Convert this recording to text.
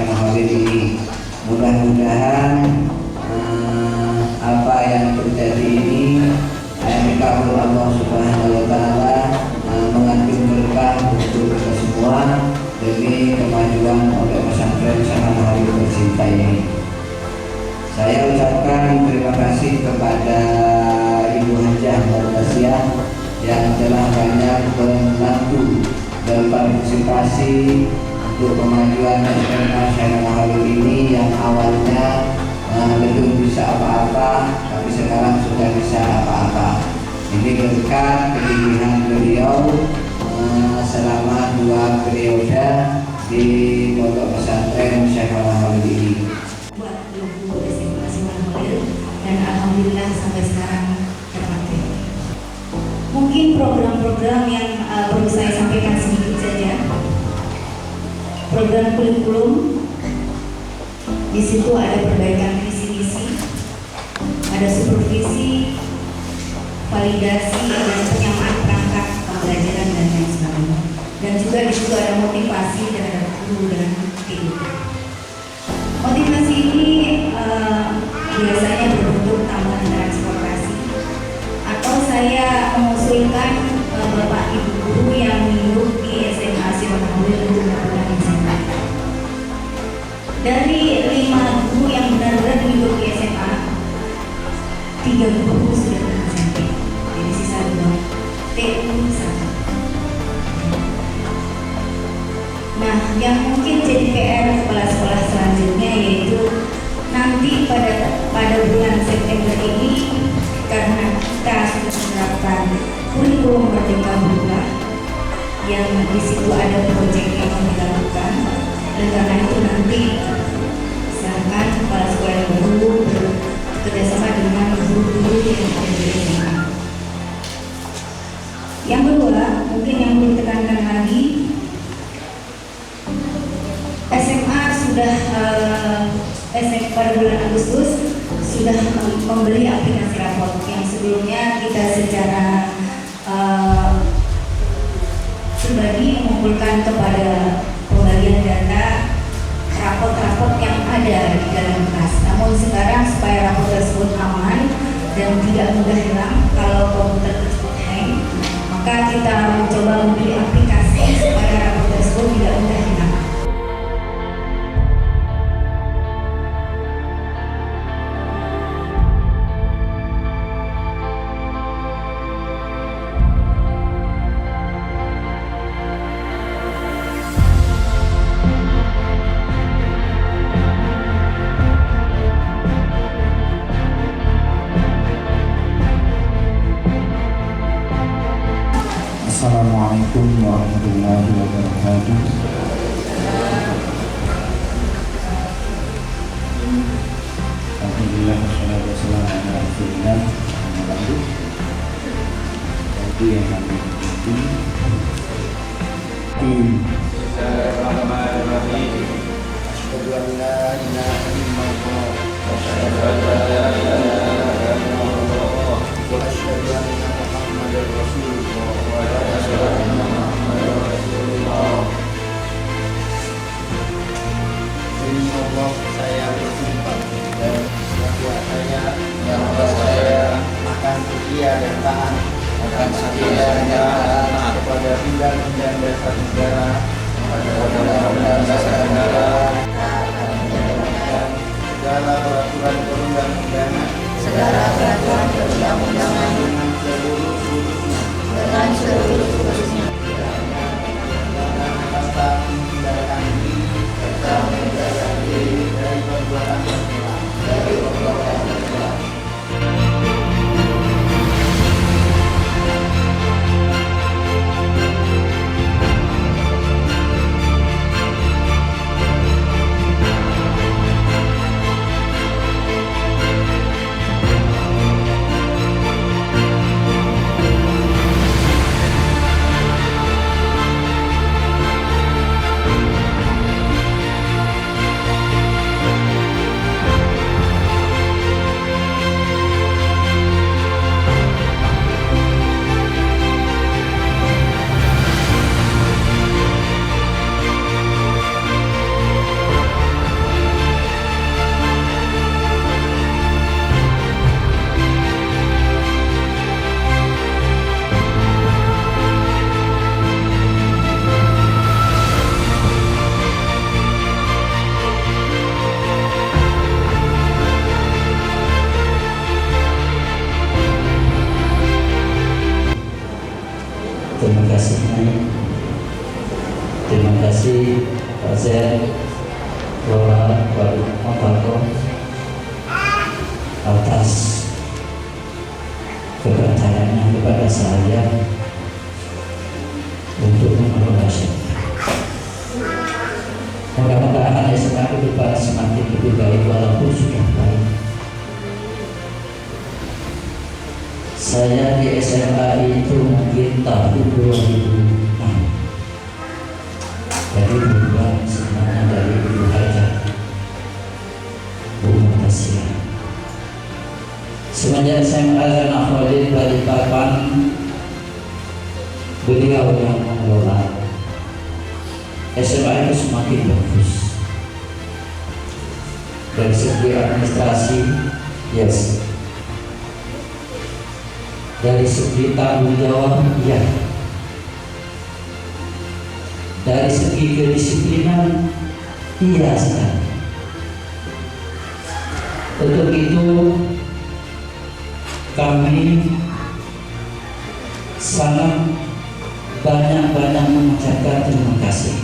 Maulid ini. Mudah-mudahan apa yang terjadi ini dikabul Allah Subhanahu wa Ta'ala, mengandung berkah untuk kita semua demi kemajuan Pondok Pesantren Syekh Maulid tercinta ini. Saya ucapkan terima kasih kepada Ibu Hajah Mardasyah yang telah banyak membantu berpartisipasi untuk kemajuan SMA Syekh Maulid ini yang awalnya belum bisa apa-apa, tapi sekarang sudah bisa apa-apa. Ini berkat kegigihan beliau selama 2 periode di Pondok Pesantren Syekh Maulid ini. Buat guru SMA Syekh Maulid, dan alhamdulillah sampai sekarang terpakai. Mungkin program-program yang perlu saya sampaikan sedikit saja. Program kurikulum, di situ ada perbaikan visi misi, ada supervisi, validasi, dan penyamaan perangkat pembelajaran dan lain sebagainya. Dan juga di situ ada motivasi terhadap guru dan tim. Motivasi ini biasanya berbentuk tambahan transportasi, atau saya mengusulkan bapak ibu guru yang hidup di SMA Syekh Maulid untuk melakukan SMA. Dari 5 guru yang benar-benar hidup di SMA, 3 guru sudah SMP. Jadi sisa 2 TU 1. Nah, yang mungkin jadi PR kepala sekolah selanjutnya yaitu nanti pada bulan September ini, karena kita sudah menerapkan kurikulum Merdeka Belajar yang di situ ada proyek yang dilakukan, dan karena itu nanti silakan kepala sekolah yang baru bekerjasama dengan guru-guru yang ada di SMA. Yang kedua, mungkin yang perlu ditekankan lagi, SMA sudah pada bulan Agustus sudah membeli aplikasi raport yang sebelumnya kita secara pribadi mengumpulkan kepada pembalian data raport-raport yang ada di dalam kelas. Namun sekarang supaya raport tersebut aman dan tidak mudah hilang kalau komputer tersebut hang, maka kita mencoba membeli aplikasi supaya raport tersebut tidak mudah hilang. Assalamualaikum warahmatullahi wabarakatuh. Alhamdulillah wassalatu wassalamu ala rasulillah. Jadi yang kami hormati, Bismillahirrahmanirrahim. Asyhadu an la ilaha illallah wa asyhadu an la ilaha illallah wa asyhadu anna Muhammadar Rasulullah wa asyhadu anna Muhammadar Rasulullah. Demi Allah saya bersumpah dan bahwa saya akan setia dan taat kepada undang-undang dasar negara, segala peraturan perundang-undangan dengan seluruh-seluruhnya serta meninggalkan diri dari perbuatan tercela. kasih Pak Zen, Bapak Montalto atas kepercayaannya kepada saya untuk mengelola SMA. Mudah-mudahan SMA ke depan semakin lebih baik walaupun sudah baik. Saya di SMA itu mungkin tahun 2006. Jadi bukan sebenarnya dari Ibu Hajah Bu Mutasya. Semenjak SMA Zainal Khalid Balikpapan, beliau yang mengelola SMA itu semakin bagus. Dari segi administrasi, yes. Dari segi tanggung jawab, iya. Dari segi kedisiplinan, iya sekali. Untuk itu kami sangat banyak mengucapkan terima kasih